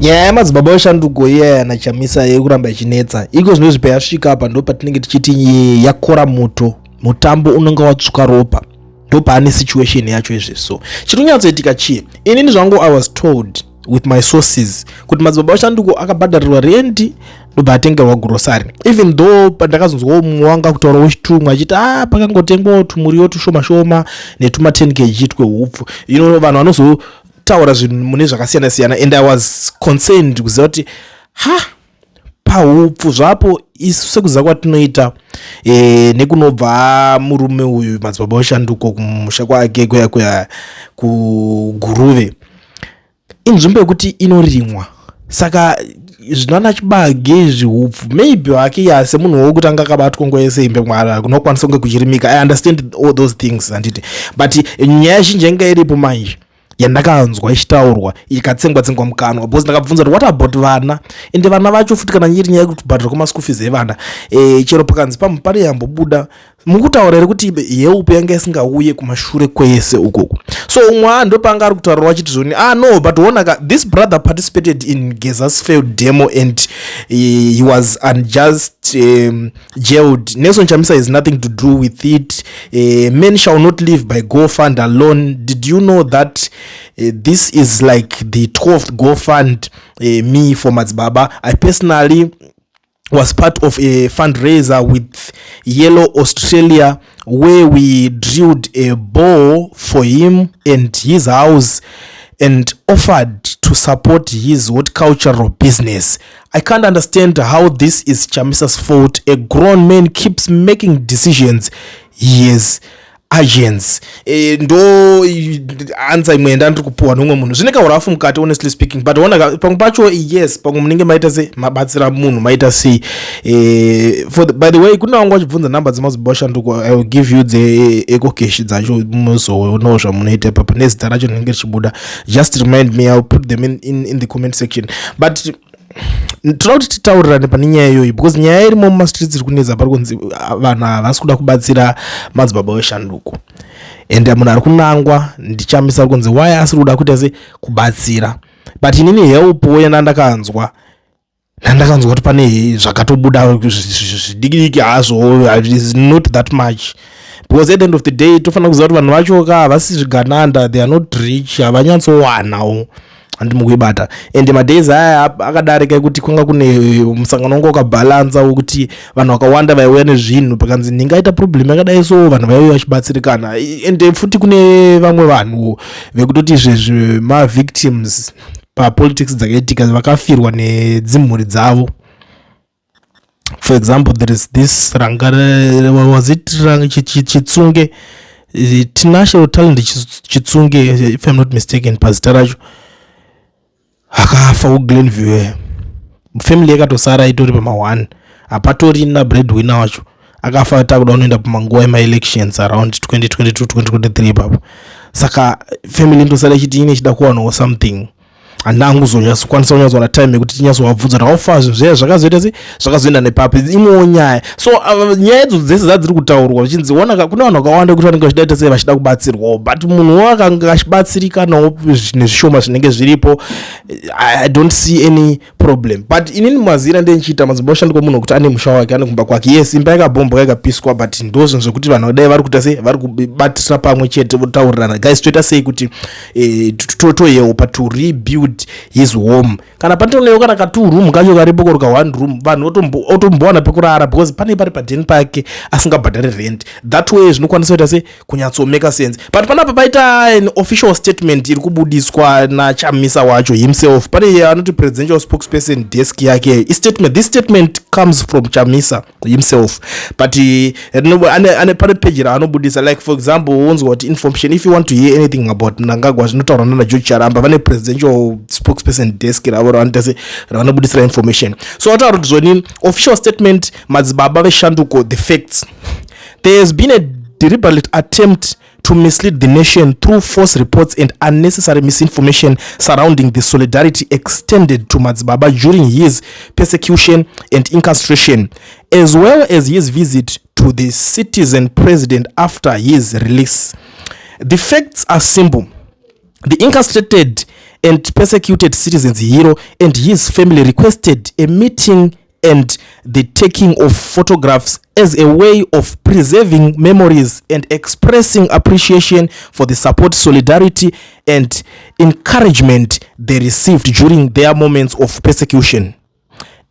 nyaya yemadzibaba eshanduko iye na Chamisa yekuramba ichinetsa iko zvinozvipa yasvika apa ndo patinenge tichiti yakora mutambo unenge watsvuka ropa, ndo paane situation yacho izvi. So chinonyatsoitika chii, inini zvangu I was told with my sources kuti madzibaba eshanduko akabhadharirwa rent ndobva atengerwa grocery, even though pandakazonzwawo mumwe wanga kutaura wechitumwa achiti pakangotengwawo tumuriwo tushoma shoma netuma 10 kg twehupfu. Vanhu vanozotaura zvinhu mune zvakasiyana siyana, and I was concerned kuziva kuti pahupfu zvapo isu sekuziva kwatinoita nekunobva murume uyu madzibaba eshanduko kumusha kwake kuya kuguruve, inzvimbo yekuti inorimwa. Saka zvinana chibage zvihupfu maybe wake yase munhu wokuti anga akabatwa nguva yese imbe mwara kunokwanisa kunge kuchirimika. I understand all those things anditi, but nyaya zhinji yanga iripo manje yandakanzwa ichitaurwa ikatsengwa mukanwa, because ndakabvunza kuti what about vana, ende vana vacho futi kana nyiri nyaya yekuti kubhadhira kwemasuku fees evana chero pakanzi pane yambobuda mukutaura ere kuti yeupe yanga isingauye kumashure kwese ukoko. So umwe ndo panga ari kutaura wachiti zvoni no, but wonaka this brother participated in Geza's failed demo and he was unjust jailed. Nelson Chamisa has nothing to do with it. Men shall not live by Go Fund alone. Did you know that this is like the 12th Go Fund me for Madzibaba? I personally was part of a fundraiser with Yellow Australia where we drilled a bore for him and his house and offered to support his horticultural business. I can't understand how this is Chamisa's fault. A grown man keeps making decisions. He is agents. Ndo answer imwe ndandiri kupuwa nomwe munhu zvinekaurafu mukati, honestly speaking, but wona pamwe pacho yes pamwe munenge maita se mabatsira munhu maita se by the way kuna wangu wachibvunza namba dzemadzibaba eshanduko, I will give you the eco cash dzacho muzoona zvamunoita papa nezita racho rinenge richibuda. Just remind me, I will put them in the comment section. But toda kuti titaurirane pane nyaya iyoyi, because nyaya irimo mumastreets iri kunetsa pari kunzi vanhu havasi kuda kubatsira madzibaba eshanduko, ende munhu ari kunangwa ndichamisa ari kunzi why asiri kuda kuita se kubatsira. But inini helpo yandandakanzwa kuti pane zvakatobuda zvidikidiki hazvo, it is not that much, because at the end of the day tofanira kuziva kuti vanhu vacho havasi zvigananda, they are not rich, havanyatsowanawo andimukuibata. And madays aya akadarika kuti kwanga kune musangano wanga wakabhalansa wekuti vanhu vakawanda vaiuya nezvinhu pakanzi ndingaita problem yakadai so vanhu vaiuya vachibatsirikana, and futi kune vamwe vanhu vekutoti izvezvi ma-victims papolitics dzakaitika vakafirwa nedzimhuri dzavo. For example, there is this was it Chitsunge, National Talent Chitsunge, if I'm not mistaken, pazita racho akafa uGlenview, family yakatosara itori pama1 apatori na breadwinner wacho akafa takuda unoenda pamanguva ema-elections around 2022-2023 papo. Saka family ndosara ichiti ine chida kuwanawo something, andanguzonyatsikwanisa kunyatsona time yekuti tinyatsovabvunza kuti aufa zvinhu zvakazoita se zvakazoenda nepapo imwewo nyaya. So nyaya idzo dzese dzadziri kutaurwa zvichinzi ona kuna vanhu vakawanda kuti vanenge vachidaita sei vachida kubatsirwawo, but munhu akanga achibatsirikanawo nezvishoma zvinenge zviripo, I don't see any problem. But inini mazira ndenchiita madzibaba eshanduko munhu kuti ane musha wake, ane kumba kwake, yes imba yakabhombwa yakapiswa, but ndo zvinhu zvekuti vanhu dai vari kuita sei vari kubatsira pamwe chete votaurirana guys toita sei kuti toyeopa to rebuild his home. Kana patonewo kana ka 2 room kacho karipo kuri ka 1 room vanhu otombowana pekurara, because pane pari padeni pake asingabhadhari rent. That way zvinokwanisa kuita se kunyatso make sense. But panapa paita an official statement iri kubudiswa na Chamisa wacho himself, pane anoti presidential spokesperson desk yake. This statement comes from Chamisa himself, but ane pari page raanobudisa, like for example wonzwa kuti information, if you want to hear anything about Nangagwa zvinotaura na George Charamba vane presidential spokesperson desk ravanobudisira information. So wataura kuti zvoni official statement madzibaba eshanduko, the facts. There has been a deliberate attempt to mislead the nation through false reports and unnecessary misinformation surrounding the solidarity extended to Madzibaba during his persecution and incarceration, as well as his visit to the citizen president after his release. The facts are simple. The incarcerated and persecuted citizens Hero and his family requested a meeting and the taking of photographs as a way of preserving memories and expressing appreciation for the support, solidarity, and encouragement they received during their moments of persecution.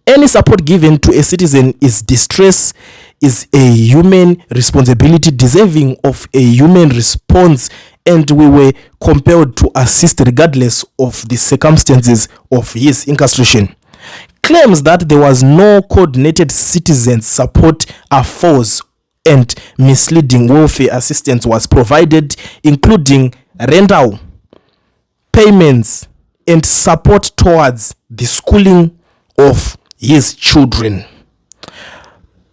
Any support given to a citizen is distress, is a human responsibility deserving of a human response, and we were compelled to assist regardless of the circumstances of his incarceration. Claims that there was no coordinated citizen support are false and misleading. Welfare assistance was provided, including rental, payments, and support towards the schooling of his children.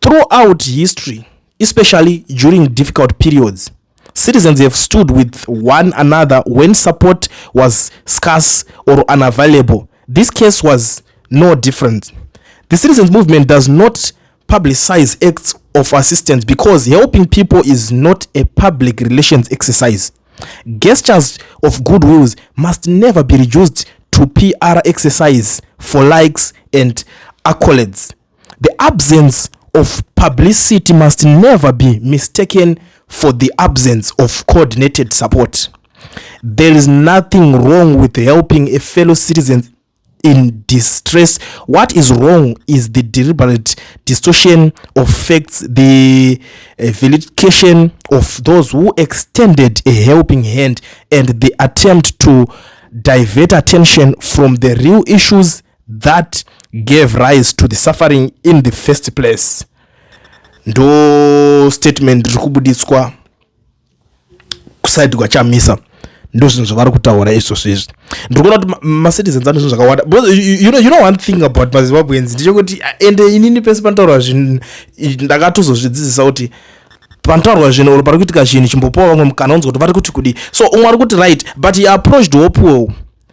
Throughout history, especially during difficult periods, citizens have stood with one another when support was scarce or unavailable. This case was no different. The citizens movement does not publicize acts of assistance because helping people is not a public relations exercise. Gestures of goodwill must never be reduced to PR exercise for likes and accolades. The absence of publicity must never be mistaken for the absence of coordinated support. There is nothing wrong with helping a fellow citizen in distress. What is wrong is the deliberate distortion of facts, the vilification of those who extended a helping hand, and the attempt to divert attention from the real issues that gave rise to the suffering in the first place. Ndo statement rikubuditswa kusaidi kwa Chamisa. Ndo zvinhu zvavari kutaura izvozvo izvi. Ndikuona kuti macitizens ane zvinhu zvakawanda. You know one thing about Mazimbabweans ndechekuti ende inini pese panotaurwa zvinhu ndakatozozvidzidzisa kuti panotaurwa zvinhu oro pari kuitika chinhu chimbopawo vamwe mukana unzwa kuti vari kuti kudi. So umwe ari kuti right, but he approached Hopewell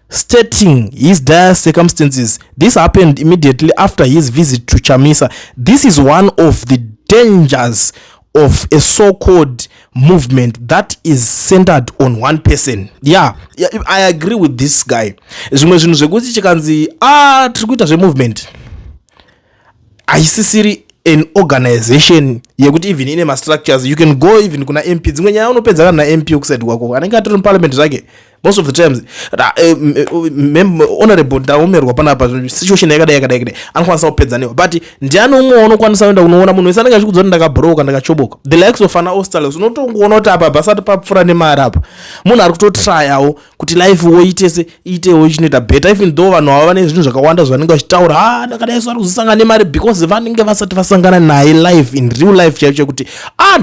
stating his dire circumstances. This happened immediately after his visit to Chamisa. This is one of the dangers of a so-called movement that is centered on one person. Yeah, I agree with this guy. Zvimwe zvinhu zvekuti chikanzi tiri kuita zvemovement haisisiri an organization yekuti even ine structures you can go even kuna MP. Dzimwe nyaya unopedza kana na MP kuside kwako anenge atori muparliament zvake most of the times honorable ndaomerwa panapa situation yakadai anokwanisa kupedza newa, but ndiani umwe unokwanisa kuenda kunoona munhu wese anenge achikudzwa kuti ndakabhuroka ndakachoboka the likes of ana Australia unotongoona kuti apa basati papfura nemari apa munhu ari kutotryawo kuti life woitese itewo chinoita better, even though vanhu ava vane zvinhu zvakawanda zvanenge vachitaura ndakadai sari kuzosangana nemari because vanenge vasati vasangana naye life in real life chaicho kuti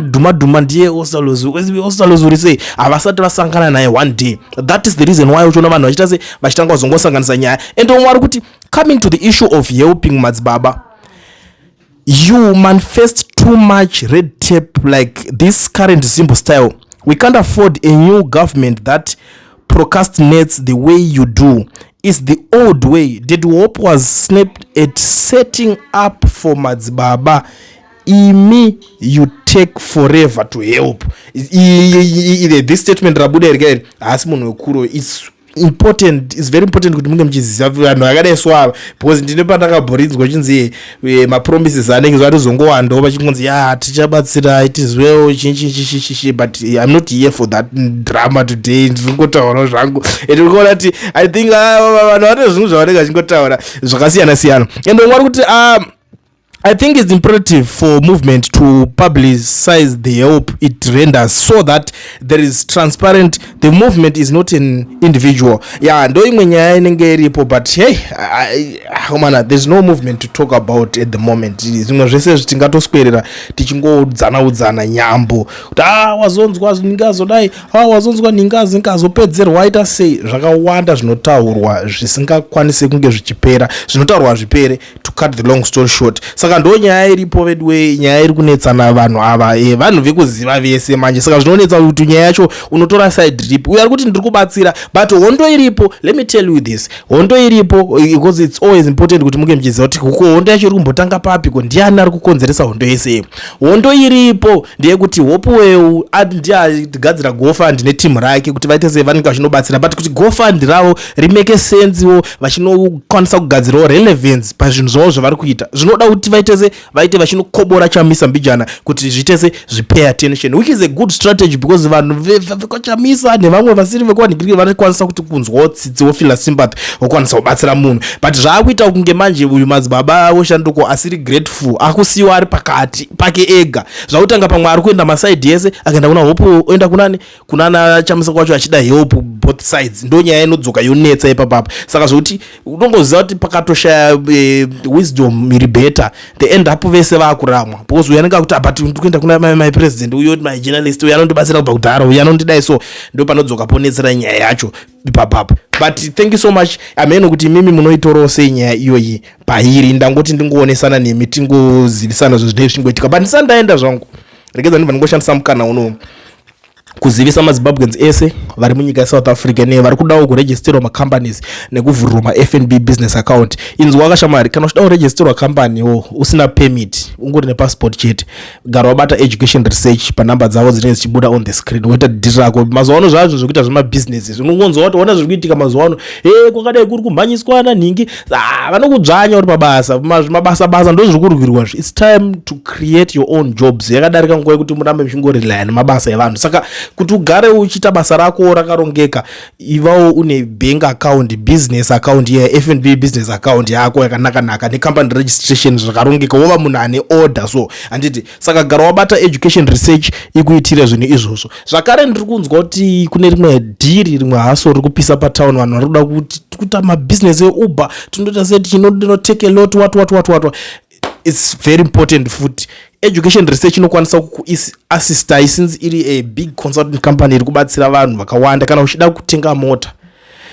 dhuma ndiye Australia uri sei havasati vasangana naye one day. That is the reason why uchiona vanhu vachita se vachitanga kuzongosanganisa nyaya. And umwe kuti coming to the issue of helping Madzibaba, you manifest too much red tape like this current Zimbo style. We can't afford a new government that procrastinates the way you do. It's the old way. Did Hope was snapped at setting up for Madzibaba. You take forever to help. This statement rabuda again as munhu wekuro, it's important, it's very important kuti munge muchiziva vanhu vakadaiswa because ndine pandakabhoridzwa chinzi mapromises anenge zvatozongowanda vachingonzi tichabatsira tizwewo chinchi, but I'm not here for that drama today. Ndingotaura zvangu ndikuona kuti I think vanhu vane zvinhu zvavanenge vachingotaura zvakasiyana siyana. And vari kuti I think it's imperative for movement to publicize the help it renders so that there is transparent. The movement is not an individual. Yeah, ndo imwe nyaya inenge iripo, but hey, there's no movement to talk about at the moment. Zvimwe zvese zvitingatoswerera tichingodzana nyambo kuti wazonzwa ningazodai wazonzwa ningazi nkazopedzerwa aita sei. Zvakawanda zvinotaurwa zvisingakwanisi kunge zvichipera, zvinotaurwa zvipere. To cut the long story short, saka saka ndo nyaya iripo vedwe, nyaya iri kunetsana vanhu ava vanhu vekuziva vese manje. Saka zvinonetsa kuti nyaya yacho unotora side rip uya kuti ndiri kubatsira, but hondo iripo. Let me tell you this, hondo iripo, because it's always important kuti muke mchiziva kuti hondo yacho iri kumbotanga papi, ko ndiani ari kukonzeresa hondo yese. Hondo iripo ndeyekuti hopuweu ndiye atigadzira gofund netimu rake kuti vaite sei vanenge vachinobatsira, but kuti gofund ravo rimeke sensewo vachinokwanisa kugadzirawo relevance pazvinhu zvavo zvavari kuita, zvinoda kuti vaite sei vaite vachinokobora Chamisa mbijana kuti zviite sei zvipay attention, which is a good strategy, because vanhu vekwaChamisa nevamwe vasiri vekwanhingiriki vanokwanisa kuti kunzwawo tsitsi wofila sympathy wokwanisa kubatsira munhu. But zvaakuita kunge manje uyu Madzibaba weShanduko asiri grateful, akusiyiwa ari pakati pake ega. Zvakutanga pamwe ari kuenda masaidi ese, akaenda kuna hope oenda kunani kunana Chamisa kwacho achida help both sides. Ndo nyaya inodzoka yonetsa ipapapa. Saka zvokuti unongoziva kuti pakatoshaya wisdom iri better, the end up vese vakuramwa, because uyanenge kuti but ndikuenda kuna my president uyo my journalist uyo anondibatsira kubva kudhara uyo anondidai, so ndo panodzoka ponetsera nyaya yacho ipapapa. But thank you so much. Ameno kuti mimi munoitoro sei nyaya iyoyi pairi, ndangoti ndingoonesana nemi tingozivisana zvinenge zvichingoitika, but ndisandaenda zvangu regedza ndibva ndingoshandisa mukana uno kuzivisa maZimbabweans ese vari munyika yeSouth Africa nevari kudawo kuregisterwa macompanies nekuvhurirwa maFNB business account. Inzwa wakashamari, kana uchida kuregisterwa company usina permit, ungori nepassport chete, gara wabata education research panamba dzavo dzinenge dzichibuda on the screen, woita diri rako. Mazuva ano zvazvo zvekuita zvemabusinesses unongonzwa kuti ona zviri kuitika mazuva ano, kwakadai kuri kumhanyiswana nhingi, vanokudzvanya uri pabasa, mabasa ndo zviri kurwirwa. It's time to create your own jobs. Yakadarika nguva yekuti murambe muchingorely namabasa evanhu. Saka kuti ugare uchiita basa rako rakarongeka, ivawo une bank account, business account FNB business account yako yakanaka necompany registration zvakarongeka, wova munhu ane order. So anditi saka gara wabata education research ikuitire zvinhu izvozvo. Zvakare ndiri kunzwa kuti kune rimwe dhiri rimwe haso riri kupisa patown, vanhu vari kuda kuti kuita mabusiness euber, tinoita seti chinotake a lot what. It's very important futi. Education research inokwanisa kukuassista since iri a big consulting company iri kubatsira vanhu vakawanda. Kana uchida kutenga mota,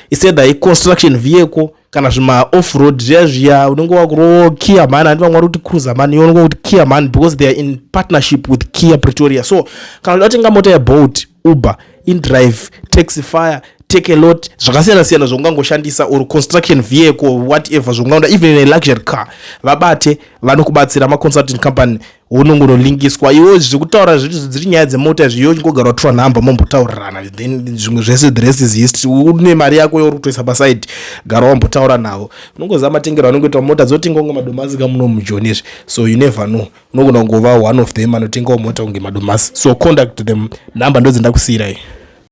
instead construction vehicle kana zvima off-road zviya unenge wakuro Kia man, and vamwe kuti cruiser man, unenge kuti Kia man because they are in partnership with Kia Pretoria. So kana unatenga mota ya Bolt, Uber, InDrive, Taxify, take a lot, zvakasiyana zvongangoshandisa or construction vehicle whatever zvongaunda, even a luxury car, vabate vanokubatsira maconsulting company unongonolingiswa iwo zvekutaura zviri nyaya dzemota zviyo chingogara watora nhamba mombotaurirana, then zvimwe zvese the rest is history. Une mari yako yorutoisa pasaidi, gara wambotaura navo, unongoziva matengero anongoita mota dzotenga kunge madomasi kamuno mujonizvi. So you never know, unogona kungova one of them anotengawo mota kunge madomasi. So contact them, nhamba ndo dzendakusiyirai.